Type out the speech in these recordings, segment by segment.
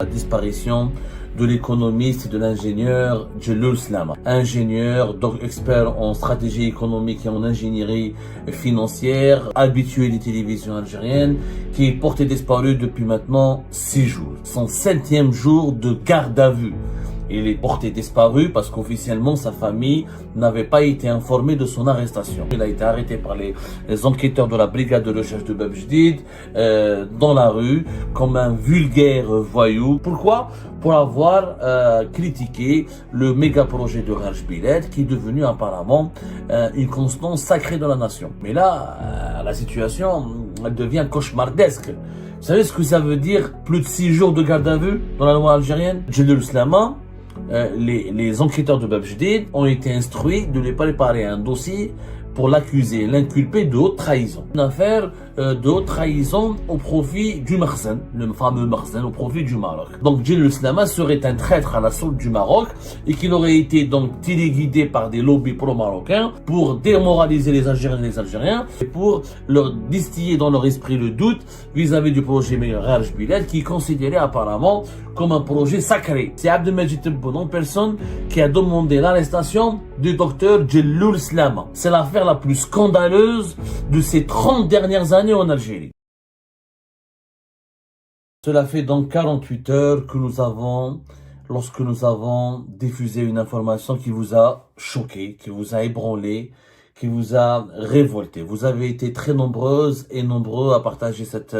La disparition de l'économiste et de l'ingénieur Djelloul Slama. Ingénieur, donc expert en stratégie économique et en ingénierie financière, habitué des télévisions algériennes, qui est porté disparu depuis maintenant 6 jours. Son 7e jour de garde à vue. Il est porté disparu parce qu'officiellement sa famille n'avait pas été informée de son arrestation. Il a été arrêté par les enquêteurs de la brigade de recherche de Bab Jdid dans la rue comme un vulgaire voyou. Pourquoi? Pour avoir critiqué le méga projet de Raj Biled qui est devenu apparemment une constante sacrée de la nation. Mais là, la situation elle devient cauchemardesque. Vous savez ce que ça veut dire? Plus de 6 jours de garde à vue dans la loi algérienne. Djelloul Slama, les enquêteurs de Bab Jdid ont été instruits de lui préparer un dossier pour l'accuser, l'inculper de haute trahison. Une affaire de haute trahison au profit du Makhzen, le fameux Makhzen, au profit du Maroc. Donc Djelloul Slama serait un traître à la solde du Maroc et qu'il aurait été donc téléguidé par des lobbies pro-marocains pour démoraliser les Algériens et les Algériens et pour leur distiller dans leur esprit le doute vis-à-vis du projet Raj Biled qui est considéré apparemment comme un projet sacré. C'est Abdelmajid Tebboune en personne qui a demandé l'arrestation du docteur Djelloul Slama. C'est l'affaire la plus scandaleuse de ces 30 dernières années en Algérie. Cela fait donc 48 heures que lorsque nous avons diffusé une information qui vous a choqué, qui vous a ébranlé, qui vous a révolté. Vous avez été très nombreuses et nombreux à partager cette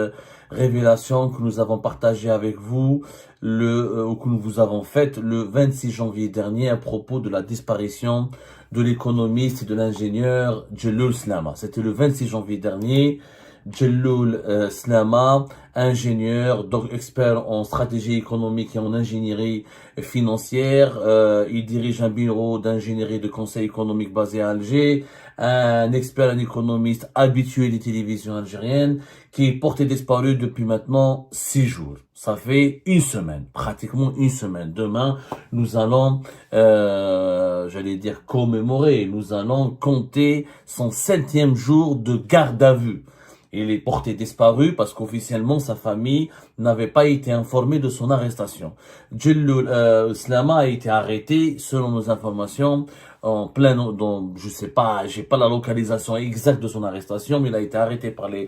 révélation que nous avons partagée avec vous, ou que nous vous avons faite le 26 janvier dernier à propos de la disparition de l'économiste et de l'ingénieur Djelloul Slama. C'était le 26 janvier dernier. Djelloul Slama, ingénieur, donc expert en stratégie économique et en ingénierie financière. Il dirige un bureau d'ingénierie de conseil économique basé à Alger. Un expert, un économiste habitué des télévisions algériennes qui est porté disparu depuis maintenant 6 jours. Ça fait une semaine, pratiquement une semaine. Demain, nous allons, j'allais dire commémorer, nous allons compter son 7e jour de garde à vue. Il est porté disparu parce qu'officiellement sa famille n'avait pas été informée de son arrestation. Djelloul Slama a été arrêté selon nos informations en plein, je sais pas, j'ai pas la localisation exacte de son arrestation, mais il a été arrêté par les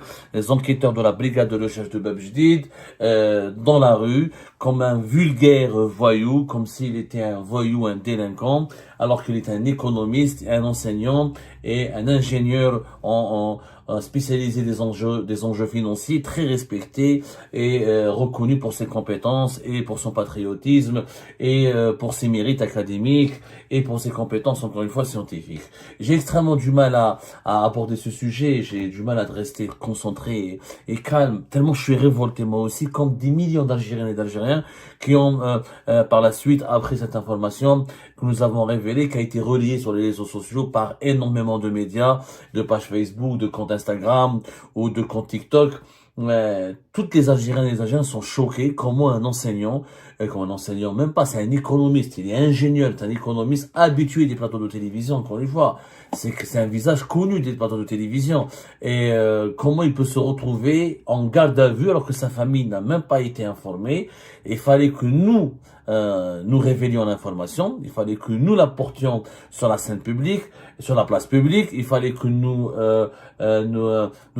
enquêteurs de la brigade de recherche de Bab Jdid dans la rue comme un vulgaire voyou, comme s'il était un voyou, un délinquant, alors qu'il est un économiste, un enseignant et un ingénieur en spécialisé des enjeux financiers, très respecté et reconnu pour ses compétences et pour son patriotisme et pour ses mérites académiques et pour ses compétences, encore une fois, scientifiques. J'ai extrêmement du mal à aborder ce sujet, j'ai du mal à rester concentré et calme, tellement je suis révolté moi aussi, comme des millions d'Algériens et d'Algériens qui ont par la suite, après cette information que nous avons révélée, qui a été relayée sur les réseaux sociaux par énormément de médias, de pages Facebook, de comptes Instagram ou de comptes TikTok. Toutes les Algériennes et les Algériens sont choqués comment un enseignant, même pas, c'est un économiste, il est ingénieur, c'est un économiste habitué des plateaux de télévision, encore une fois. C'est un visage connu des plateaux de télévision. Et comment il peut se retrouver en garde à vue alors que sa famille n'a même pas été informée. Il fallait que nous révélions l'information, il fallait que nous la portions sur la scène publique, sur la place publique, il fallait que nous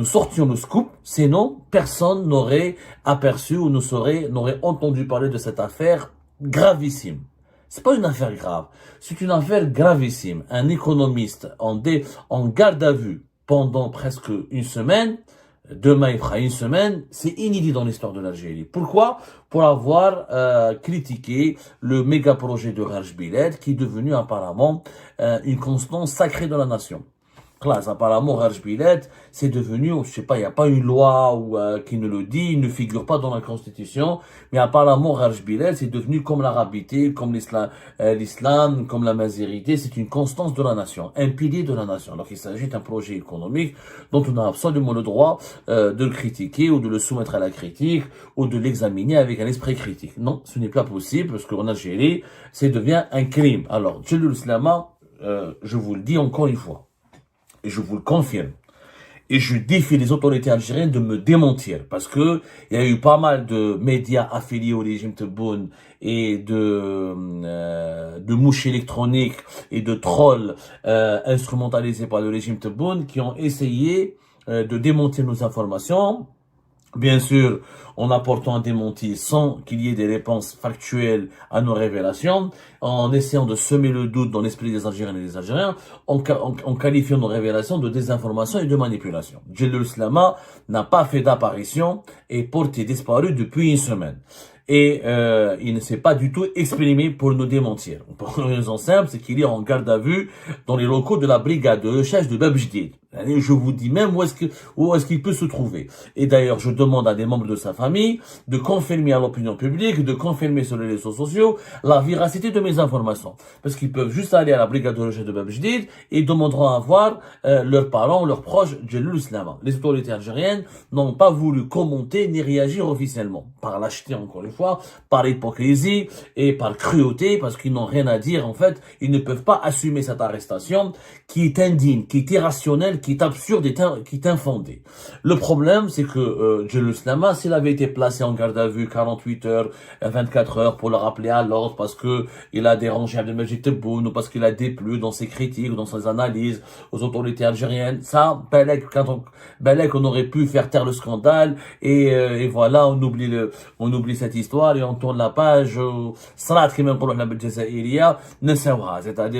sortions le scoop, sinon personne n'aurait aperçu ou n'aurait entendu parler de cette affaire gravissime. C'est pas une affaire grave, c'est une affaire gravissime. Un économiste en garde à vue pendant presque une semaine, demain il fera une semaine, c'est inédit dans l'histoire de l'Algérie. Pourquoi? Pour avoir critiqué le méga projet de Raj Biled qui est devenu apparemment une constante sacrée de la nation. Classe, apparemment, Raj Biled, c'est devenu, je sais pas, il n'y a pas une loi qui ne le dit, il ne figure pas dans la Constitution, mais apparemment, Raj Biled, c'est devenu comme l'arabité, comme l'islam, comme la mazérité, c'est une constance de la nation, un pilier de la nation. Donc, il s'agit d'un projet économique dont on a absolument le droit de le critiquer ou de le soumettre à la critique ou de l'examiner avec un esprit critique. Non, ce n'est pas possible parce qu'en Algérie, ça devient un crime. Alors, Djelloul Slama, je vous le dis encore une fois, et je vous le confirme, Et je défie les autorités algériennes de me démentir, parce que il y a eu pas mal de médias affiliés au régime Tebboune et de mouches électroniques et de trolls instrumentalisés par le régime Tebboune qui ont essayé de démentir nos informations. Bien sûr, en apportant un démenti sans qu'il y ait des réponses factuelles à nos révélations, en essayant de semer le doute dans l'esprit des Algériennes et des Algériens, en qualifiant nos révélations de désinformation et de manipulation. Djellal Slama n'a pas fait d'apparition et porté disparu depuis une semaine. Et il ne s'est pas du tout exprimé pour nous démentir. Pour une raison simple, c'est qu'il est en garde à vue dans les locaux de la brigade de recherche de Bab Jdid. Je vous dis même où est-ce qu'il peut se trouver. Et d'ailleurs, je demande à des membres de sa famille de confirmer à l'opinion publique, de confirmer sur les réseaux sociaux la véracité de mes informations. Parce qu'ils peuvent juste aller à la brigade de recherche de Bab Jdid et demanderont à voir leurs parents, leurs proches, Djellal Slama. Les autorités algériennes n'ont pas voulu commenter ni réagir officiellement. Par lâcheté, encore une fois, par hypocrisie et par cruauté, parce qu'ils n'ont rien à dire, en fait. Ils ne peuvent pas assumer cette arrestation qui est indigne, qui est irrationnelle, qui est absurde et qui est infondée. Le problème, c'est que Djellal Slama, s'il avait été placé en garde à vue 48 heures, 24 heures pour le rappeler à l'ordre parce que il a dérangé Abdelmajid Tebboune ou parce qu'il a déplu dans ses critiques, dans ses analyses aux autorités algériennes, ça, Balek, on aurait pu faire taire le scandale et voilà, on oublie cette histoire et on tourne la page. C'est-à-dire,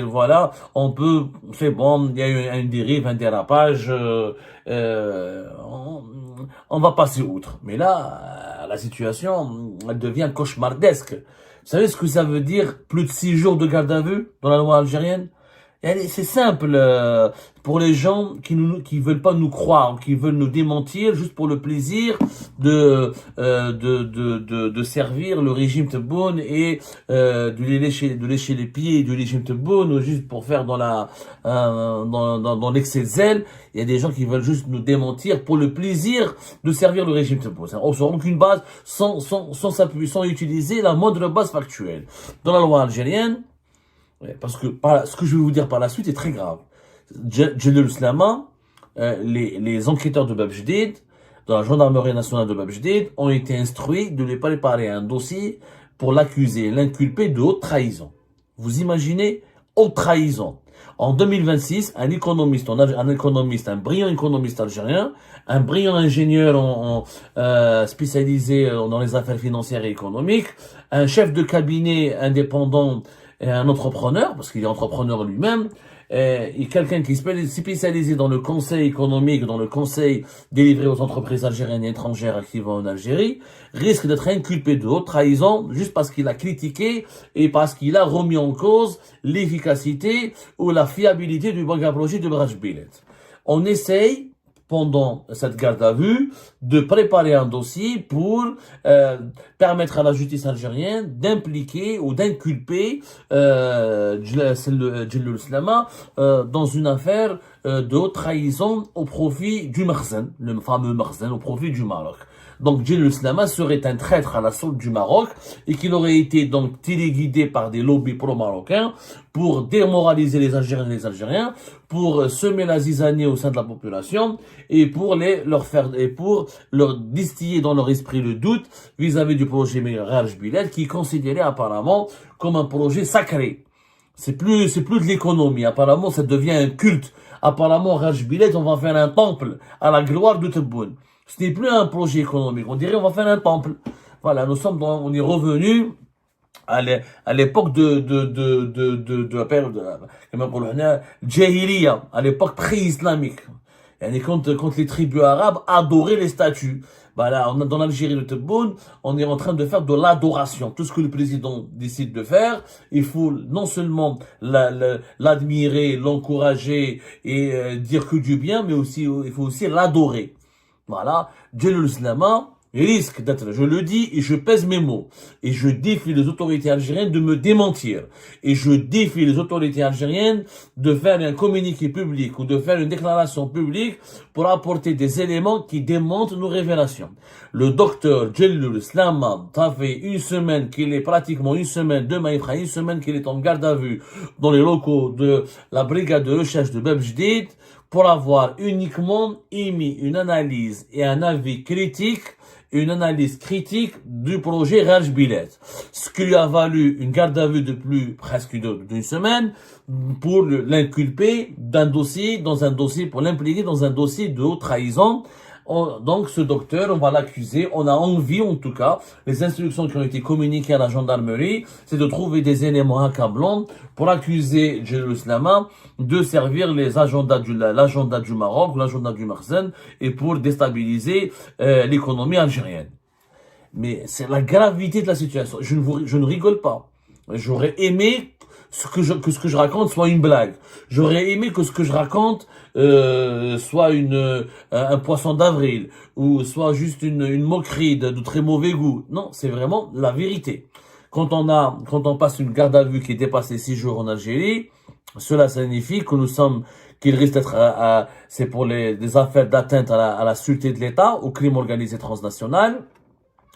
voilà, on peut, c'est bon, il y a eu une dérive, un dérapage, on va passer outre. Mais là, la situation, elle devient cauchemardesque. Vous savez ce que ça veut dire, plus de 6 jours de garde à vue dans la loi algérienne? C'est simple, pour les gens qui veulent pas nous croire, qui veulent nous démentir juste pour le plaisir de servir le régime Tebboune et de lécher les pieds du régime Tebboune, juste pour faire dans l'excès de zèle. Il y a des gens qui veulent juste nous démentir pour le plaisir de servir le régime Tebboune. Sans aucune base, sans utiliser la moindre base factuelle. Dans la loi algérienne, parce que ce que je vais vous dire par la suite est très grave. Djellal Slama, les enquêteurs de Bab Jdid, dans la gendarmerie nationale de Bab Jdid, ont été instruits de lui préparer un dossier pour l'accuser, l'inculper de haute trahison. Vous imaginez, haute trahison. En 2026, un brillant économiste algérien, un brillant ingénieur spécialisé dans les affaires financières et économiques, un chef de cabinet indépendant, un entrepreneur, parce qu'il est entrepreneur lui-même, et quelqu'un qui est spécialisé dans le conseil économique, dans le conseil délivré aux entreprises algériennes et étrangères actives en Algérie, risque d'être inculpé de haute trahison juste parce qu'il a critiqué et parce qu'il a remis en cause l'efficacité ou la fiabilité du projet de Brajbilet. On essaye, pendant cette garde à vue, de préparer un dossier pour permettre à la justice algérienne d'impliquer ou d'inculper Djellal Slama dans une affaire de haute trahison au profit du Makhzen, le fameux Makhzen, au profit du Maroc. Donc Djellal Slama serait un traître à la solde du Maroc et qu'il aurait été donc téléguidé par des lobbies pro-marocains pour démoraliser les Algériens et les Algériens, pour semer la zizanie au sein de la population et pour leur distiller dans leur esprit le doute vis-à-vis du projet Raj Bilal qui est considéré apparemment comme un projet sacré. C'est plus de l'économie. Apparemment, ça devient un culte. Apparemment, Raj Bilal, on va faire un temple à la gloire de Tebboune. Ce n'est plus un projet économique. On dirait on va faire un temple. Voilà, on est revenu à l'époque de la période de Jahiliya, à l'époque pré-islamique. Quand les tribus arabes adoraient les statues. Voilà, dans l'Algérie de Tebboune, on est en train de faire de l'adoration. Tout ce que le président décide de faire, il faut non seulement l'admirer, l'encourager et dire que du bien, mais aussi il faut aussi l'adorer. Voilà, Djellal Slama risque d'être, je le dis et je pèse mes mots, et je défie les autorités algériennes de me démentir, et je défie les autorités algériennes de faire un communiqué public ou de faire une déclaration publique pour apporter des éléments qui démontrent nos révélations. Le docteur Djellal Slama, ça fait pratiquement une semaine, demain il fera une semaine qu'il est en garde à vue dans les locaux de la brigade de recherche de Bab Jdid pour avoir uniquement émis une analyse et un avis critique, une analyse critique du projet Raj Bilet. Ce qui lui a valu une garde à vue de plus presque d'une semaine pour l'inculper dans un dossier, pour l'impliquer dans un dossier de haute trahison. Donc ce docteur, on va l'accuser, on a envie en tout cas, les instructions qui ont été communiquées à la gendarmerie, c'est de trouver des éléments accablants pour accuser Jerusalem de servir l'agenda du Maroc, l'agenda du Makhzen, et pour déstabiliser l'économie algérienne. Mais c'est la gravité de la situation. Je ne rigole pas. J'aurais aimé que ce que je raconte soit une blague. J'aurais aimé que ce que je raconte soit un poisson d'avril ou soit juste une moquerie de très mauvais goût. Non, c'est vraiment la vérité. Quand on passe une garde à vue qui est dépassée 6 jours en Algérie, cela signifie que qu'il risque d'être, c'est pour des affaires d'atteinte à la sûreté de l'État, au crime organisé transnational.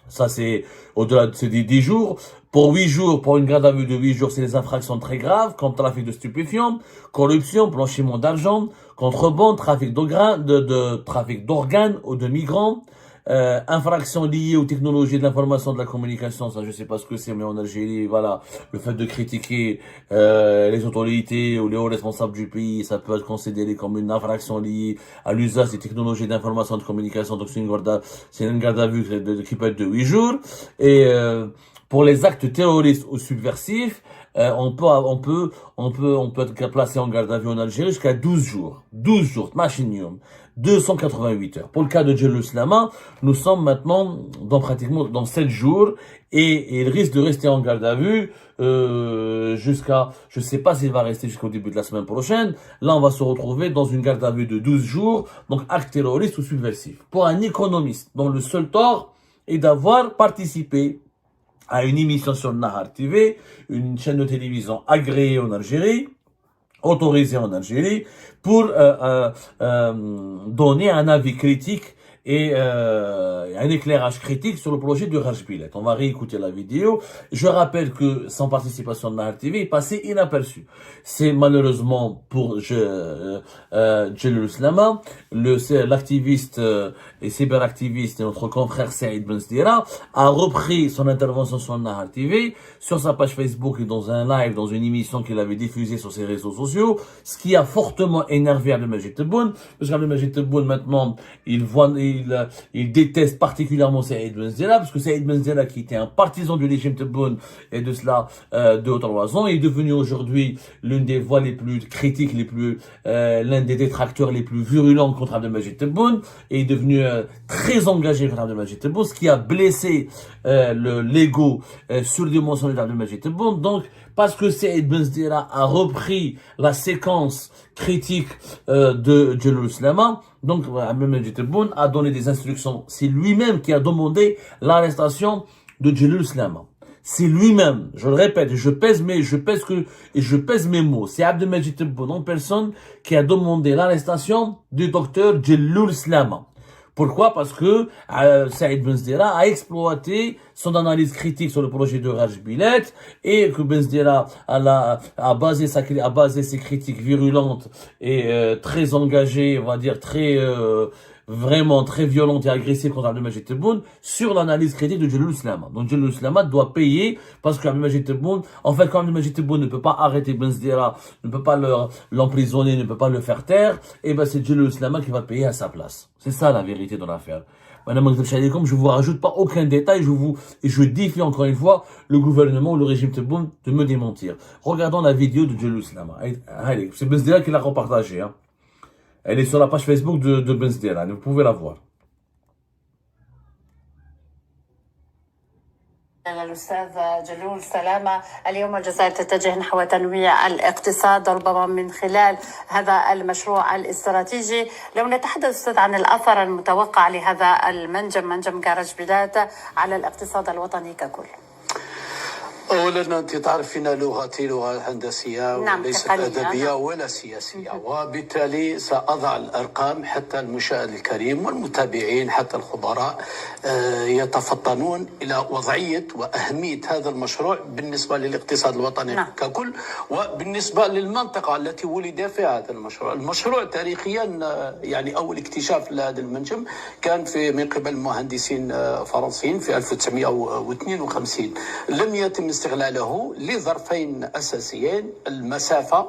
Ça, c'est au-delà de ces 10 jours. Pour 8 jours, pour une garde à vue de 8 jours, c'est des infractions très graves, comme trafic de stupéfiants, corruption, blanchiment d'argent, contrebande, trafic d'organes ou de migrants, infractions liées aux technologies de l'information et de la communication. Ça, je sais pas ce que c'est, mais en Algérie, voilà, le fait de critiquer les autorités ou les hauts responsables du pays, ça peut être considéré comme une infraction liée à l'usage des technologies d'information et de communication. Donc c'est une garde à vue qui peut être de 8 jours. Et pour les actes terroristes ou subversifs, on peut être placé en garde à vue en Algérie jusqu'à 12 jours. 12 jours, machinium. 288 heures. Pour le cas de Jerusalem, nous sommes maintenant dans 7 jours et il risque de rester en garde à vue je sais pas s'il va rester jusqu'au début de la semaine prochaine. Là, on va se retrouver dans une garde à vue de 12 jours, donc acte terroriste ou subversif. Pour un économiste dont le seul tort est d'avoir participé à une émission sur Nahar TV, une chaîne de télévision agréée en Algérie, autorisée en Algérie, pour donner un avis critique et un éclairage critique sur le projet de Raj Bilet. On va réécouter la vidéo. Je rappelle que sans participation de Nahar TV, il est passé inaperçu. C'est malheureusement pour Jerusalem, l'activiste et cyberactiviste et notre confrère Saïd Benzdira a repris son intervention sur Nahar TV, sur sa page Facebook et dans un live, dans une émission qu'il avait diffusée sur ses réseaux sociaux, ce qui a fortement énervé Abdelmajid Tebboune, parce qu'Abdelmajid Tebboune maintenant, il déteste particulièrement Saïd Benzdira, parce que Saïd Benzdira, qui était un partisan du régime Tebboune et de cela 2 ou 3 ans, est devenu aujourd'hui l'une des voix les plus critiques, l'un des détracteurs les plus virulents contre Abdelmajid Tebboune, et est devenu très engagé contre Abdelmajid Tebboune, ce qui a blessé l'ego surdimensionné d'Abdelmajid Tebboune. Donc, parce que Saïd Benzdira a repris la séquence critique de Jerusalem, donc Abdelmajid Tebboune a donné des instructions. C'est lui-même qui a demandé l'arrestation de Jerusalem. C'est lui-même, je le répète, je pèse mes mots. C'est Abdelmajid Tebboune en personne qui a demandé l'arrestation du docteur Jerusalem. Pourquoi? Parce que Saïd Benzdira a exploité son analyse critique sur le projet de Raj Bilet et que Benzdira a basé ses critiques virulentes et très engagées, on va dire vraiment très violente et agressive contre Abdelmajid Tebboune sur l'analyse critique de Jerusalem. Donc Jerusalem doit payer parce qu'Abdelmajid Tebboune, en fait, quand Abdelmajid Tebboune ne peut pas arrêter Benzdira, ne peut pas l'emprisonner, ne peut pas le faire taire, et ben c'est Jerusalem qui va payer à sa place. C'est ça la vérité dans l'affaire. Madame, je vous rajoute pas aucun détail, je défie encore une fois le gouvernement ou le régime Tebboune de me démentir. Regardons la vidéo de Jerusalem. Allez, c'est Benzdira qui l'a repartagée, hein. Elle est sur la page Facebook de Benzdira, vous pouvez la voir. الأستاذ جلول سلامة، اليوم الجزائر تتجه نحو تنويع الاقتصاد ربما من خلال هذا المشروع الاستراتيجي. لو نتحدث أستاذ عن الأثر المتوقع لهذا منجم كراج بيلات على الاقتصاد الوطني ككل. أولا أنت تعرفين لغتي لغة هندسية نعم، وليست تقنية، أدبية نعم. ولا سياسية، وبالتالي سأضع الأرقام حتى المشاهد الكريم والمتابعين حتى الخبراء يتفطنون إلى وضعية وأهمية هذا المشروع بالنسبة للاقتصاد الوطني نعم. ككل، وبالنسبة للمنطقة التي ولد فيها هذا المشروع. المشروع تاريخيا يعني أول اكتشاف لهذا المنجم كان من قبل مهندسين فرنسيين في 1952. لم يتم استغلاله لظرفين أساسيين: المسافة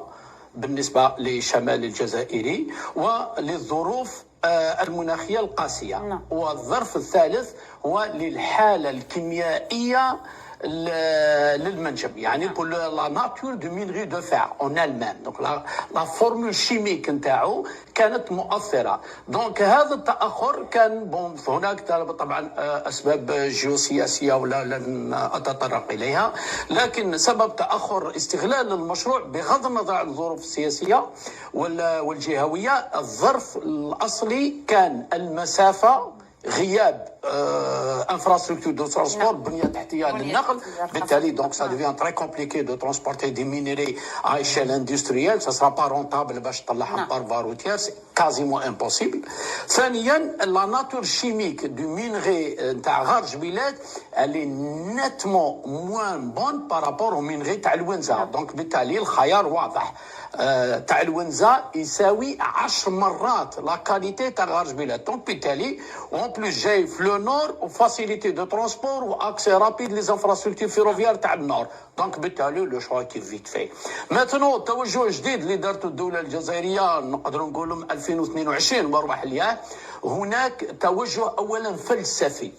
بالنسبة لشمال الجزائري وللظروف المناخية القاسية. نعم. والظرف الثالث هو للحالة الكيميائية للمنجم، يعني pour la nature du minerai de fer en elle-même. Donc la formule chimique نتاعو كانت مؤثرة. دونك هذا التأخر كان هناك طبعا أسباب جيوسياسية ولا لن أتطرق إليها، لكن سبب تأخر استغلال المشروع بغض النظر عن الظروف السياسية والجهوية، الظرف الأصلي كان المسافة، غياب infrastructure de transport، بنية تحتية للنقل. بالتالي donc ça devient très compliqué de transporter des minéraux à échelle industrielle. Ça sera pas rentable باش تطلعهم par voie routière, c'est quasiment impossible. ثانيا la nature chimique du minerai نتاع غار جبيلات elle est nettement moins bonne par rapport au minerai تاع الونزة. donc بالتالي الخيار واضح، تاع الونزة يساوي 10 مرات لا كاليتي تاع غار جبيلات. دونك بالتالي اون بلوس جاي في لو نور وفاسيليتي دو ترونسبور واكسي رابيد لي انفراستركتور فيروفيار تاع النور. دونك بالتالي لو شوا كي فيت في. ماتنو توجه جديد اللي دارته الدولة الجزائرية نقدروا نقولوا من 2022 مروح الياه، هناك توجه اولا فلسفي،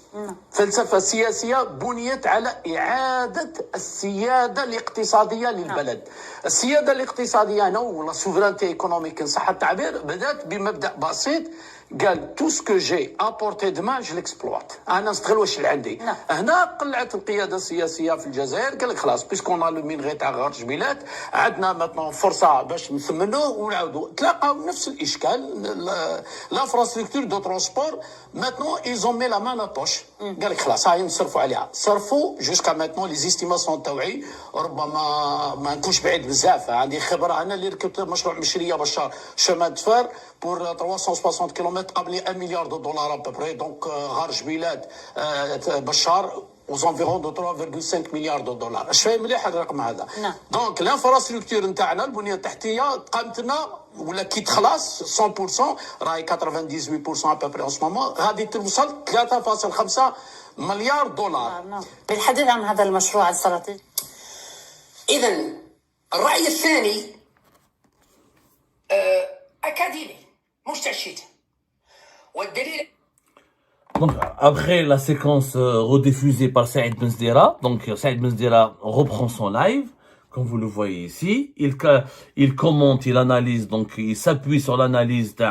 فلسفه سياسيه بنيت على اعاده السياده الاقتصاديه للبلد. السياده الاقتصاديه هنا ولا سوفرانتي ايكونوميك ان صح التعبير بدات بمبدا بسيط، قال تو سكو جي ابورتي دمان جو ليكسبلوات، انا نستغل واش اللي عندي. هنا قلعت القياده السياسيه في الجزائر، قال لك خلاص بيسكون لو مينغي تاع غار جبيلات عندنا مثلا فرصه باش نثمنوه ونعاودوا. تلاقاو نفس الاشكال، لانفراستركتور دو ترونسبور ماتنون ايزون مي لا مان لا بوش. قال لك خلاص هاي نصرفوا عليها، صرفوا جوسكا ماتنون لي زيستيماسيون تاوعي ربما ما نكونش بعيد بزاف. عندي خبره انا اللي ركبت مشروع مشريه بشار شمان تفار بور 360 كيلومتر قبل 1 مليار دولار ابري. دونك غار جبيلات بشار aux environs de 3,5 milliards de dollars. اش فاهم مليح الرقم هذا. دونك الانفراستركتور نتاعنا البنيه التحتيه قامتنا ولا كي تخلص 100% راهي 98% ابري ان سمومون غادي توصل 3.5 مليار دولار. بالحديث عن هذا المشروع الاستراتيجي. إذا الرأي الثاني أكاديمي مش تشييد، والدليل Donc, après la séquence rediffusée par Saïd Benzdera, donc Saïd Benzdera reprend son live, comme vous le voyez ici. Il commente, il analyse, donc il s'appuie sur l'analyse de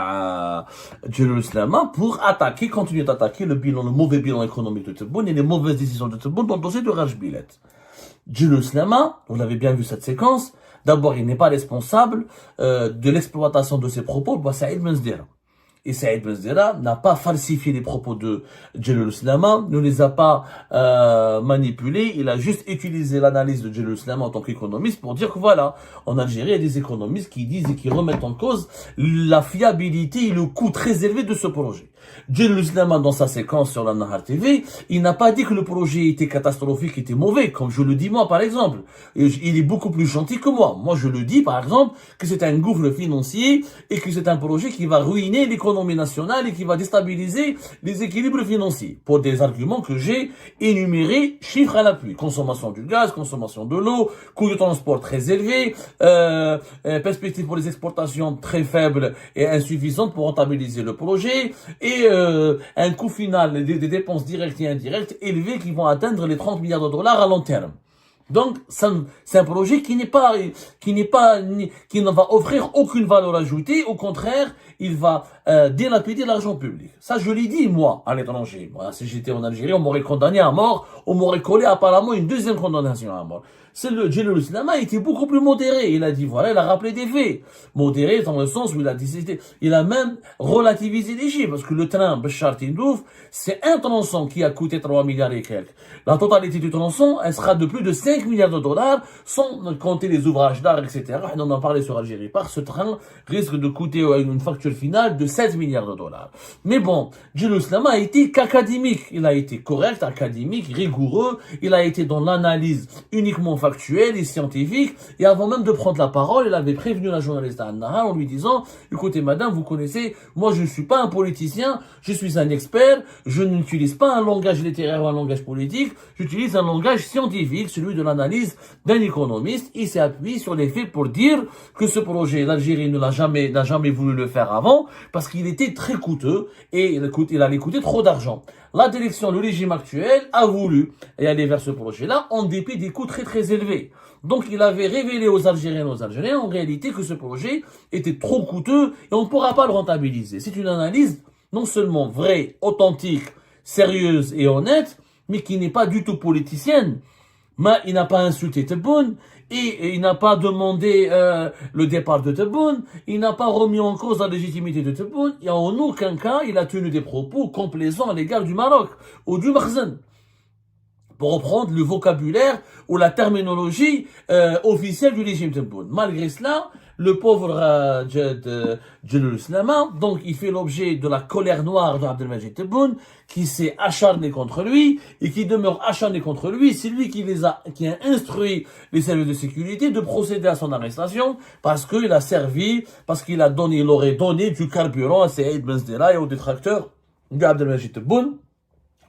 Jerusalem pour attaquer, continuer d'attaquer le mauvais bilan économique de Tebboune et les mauvaises décisions de Tebboune dans le dossier de Rajbilet. Jerusalem, vous l'avez bien vu cette séquence, d'abord il n'est pas responsable de l'exploitation de ses propos par Saïd Benzdera. Et Saïd Benzdera n'a pas falsifié les propos de Jerusalem, ne les a pas manipulés, il a juste utilisé l'analyse de Jerusalem en tant qu'économiste pour dire que voilà, en Algérie, il y a des économistes qui disent et qui remettent en cause la fiabilité et le coût très élevé de ce projet. Jerusalem, dans sa séquence sur la Nahar TV, il n'a pas dit que le projet était catastrophique, était mauvais, comme je le dis moi par exemple. Il est beaucoup plus gentil que moi. Moi je le dis par exemple que c'est un gouffre financier et que c'est un projet qui va ruiner l'économie nationale et qui va déstabiliser les équilibres financiers. Pour des arguments que j'ai énumérés, chiffres à l'appui. Consommation du gaz, consommation de l'eau, coût de transport très élevé, perspective pour les exportations très faibles et insuffisantes pour rentabiliser le projet, et un coût final des dépenses directes et indirectes élevées qui vont atteindre les 30 milliards de dollars à long terme. Donc, c'est un projet qui ne va offrir aucune valeur ajoutée. Au contraire, il va dilapider l'argent public. Ça, je l'ai dit, moi, à l'étranger. Moi, si j'étais en Algérie, on m'aurait condamné à mort, on m'aurait collé apparemment une deuxième condamnation à mort. C'est le Jalloul Islam a été beaucoup plus modéré. Il a dit, voilà, il a rappelé des faits. Modéré dans le sens où il a décidé, il a même relativisé les chiffres, parce que le train Bachar Tindouf, c'est un tronçon qui a coûté 3 milliards et quelques. La totalité du tronçon, elle sera de plus de 5 milliards de dollars, sans compter les ouvrages d'art, etc. On en a parlé sur Algérie Par. Ce train risque de coûter une facture finale de 7 milliards de dollars. Mais bon, Jalloul Islam a été qu'académique. Il a été correct, académique, rigoureux. Il a été dans l'analyse uniquement factuelle et scientifique. Et avant même de prendre la parole, il avait prévenu la journaliste Anna en lui disant, écoutez madame, vous connaissez, moi je ne suis pas un politicien, je suis un expert, je n'utilise pas un langage littéraire ou un langage politique, j'utilise un langage scientifique, celui de l'analyse d'un économiste. Il s'est appuyé sur les faits pour dire que ce projet, l'Algérie n'a jamais voulu le faire avant, parce qu'il était très coûteux et il allait coûter trop d'argent. La direction, le régime actuel, a voulu aller vers ce projet-là en dépit des coûts très très élevés. Donc il avait révélé aux Algériens et aux Algériens en réalité que ce projet était trop coûteux et on ne pourra pas le rentabiliser. C'est une analyse non seulement vraie, authentique, sérieuse et honnête, mais qui n'est pas du tout politicienne. Mais il n'a pas insulté Tebboune, et il n'a pas demandé le départ de Tebboune, il n'a pas remis en cause la légitimité de Tebboune, et en aucun cas il a tenu des propos complaisants à l'égard du Maroc ou du Makhzen, pour reprendre le vocabulaire ou la terminologie officielle du régime Tebboune. Malgré cela, le pauvre Jalloul Islam, donc il fait l'objet de la colère noire d'Abdelmajid Tebboune, qui s'est acharné contre lui et qui demeure acharné contre lui. C'est lui qui a instruit les services de sécurité de procéder à son arrestation parce qu'il a servi, parce qu'il aurait donné du carburant à Saïd Benzdela et aux détracteurs d'Abdelmajid Tebboune,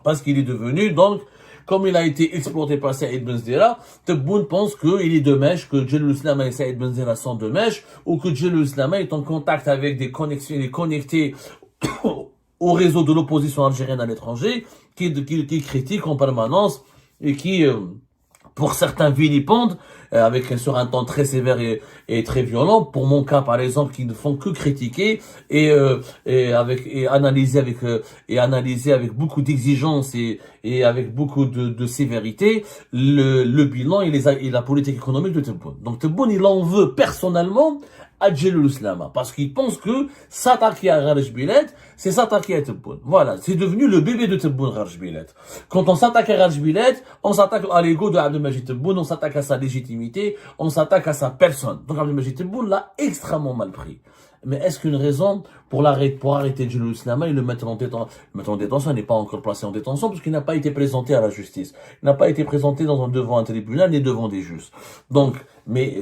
parce qu'il est devenu donc, comme il a été exploité par Saïd Benzdela, Tebboune pense qu'il est de mèche, que Jalloul Islam et Saïd Benzdela sont de mèche, ou que Jalloul Islam est en contact avec des connexions, il est connecté au réseau de l'opposition algérienne à l'étranger, qui critique en permanence et qui, pour certains, vilipendent, sur un ton très sévère et très violent. Pour mon cas, par exemple, qui ne font que critiquer et analyser avec beaucoup d'exigence et avec beaucoup de sévérité le bilan et la politique économique de Tebboune. Donc Tebboune, il en veut personnellement à Jalloul Islam, parce qu'il pense que s'attaquer à Kharj Biled, c'est s'attaquer à Tebboune. Voilà, c'est devenu le bébé de Tebboune, Kharj Biled. Quand on s'attaque à Kharj Biled, on s'attaque à l'ego de Abdelmajid Tebboune, on s'attaque à sa légitimité, on s'attaque à sa personne. Donc Abdelmajid Tebboune l'a extrêmement mal pris. Mais est-ce qu'une raison pour arrêter Jalloul Islam et le mettre en détention, il n'est pas encore placé en détention parce qu'il n'a pas été présenté à la justice. Il n'a pas été présenté devant un tribunal ni devant des juges. Donc, mais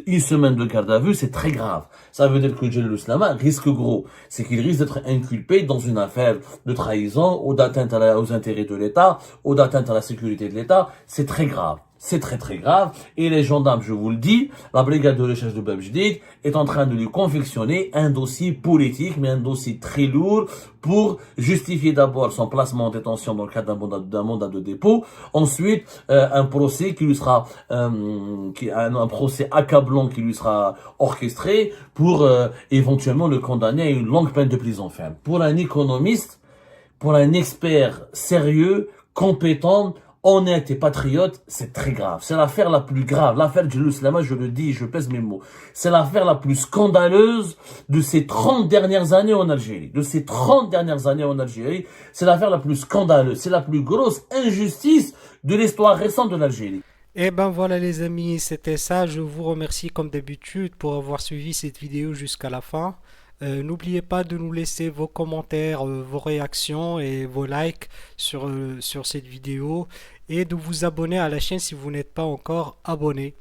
une semaine de garde à vue, c'est très grave. Ça veut dire que Jalloul Islam risque gros. C'est qu'il risque d'être inculpé dans une affaire de trahison ou d'atteinte aux intérêts de l'État ou d'atteinte à la sécurité de l'État. C'est très grave. C'est très très grave. Et les gendarmes, je vous le dis, la brigade de recherche de Bab Jdeid est en train de lui confectionner un dossier politique, mais un dossier très lourd pour justifier d'abord son placement en détention dans le cadre d'un mandat de dépôt. Ensuite, un procès qui lui sera, un procès accablant qui lui sera orchestré pour éventuellement le condamner à une longue peine de prison ferme. Pour un économiste, pour un expert sérieux, compétent, honnête et patriote, c'est très grave. C'est l'affaire la plus grave. L'affaire Jalloul Islam, je le dis, je pèse mes mots. C'est l'affaire la plus scandaleuse de ces 30 dernières années en Algérie. C'est l'affaire la plus scandaleuse. C'est la plus grosse injustice de l'histoire récente de l'Algérie. Et ben voilà les amis, c'était ça. Je vous remercie comme d'habitude pour avoir suivi cette vidéo jusqu'à la fin. N'oubliez pas de nous laisser vos commentaires, vos réactions et vos likes sur cette vidéo et de vous abonner à la chaîne si vous n'êtes pas encore abonné.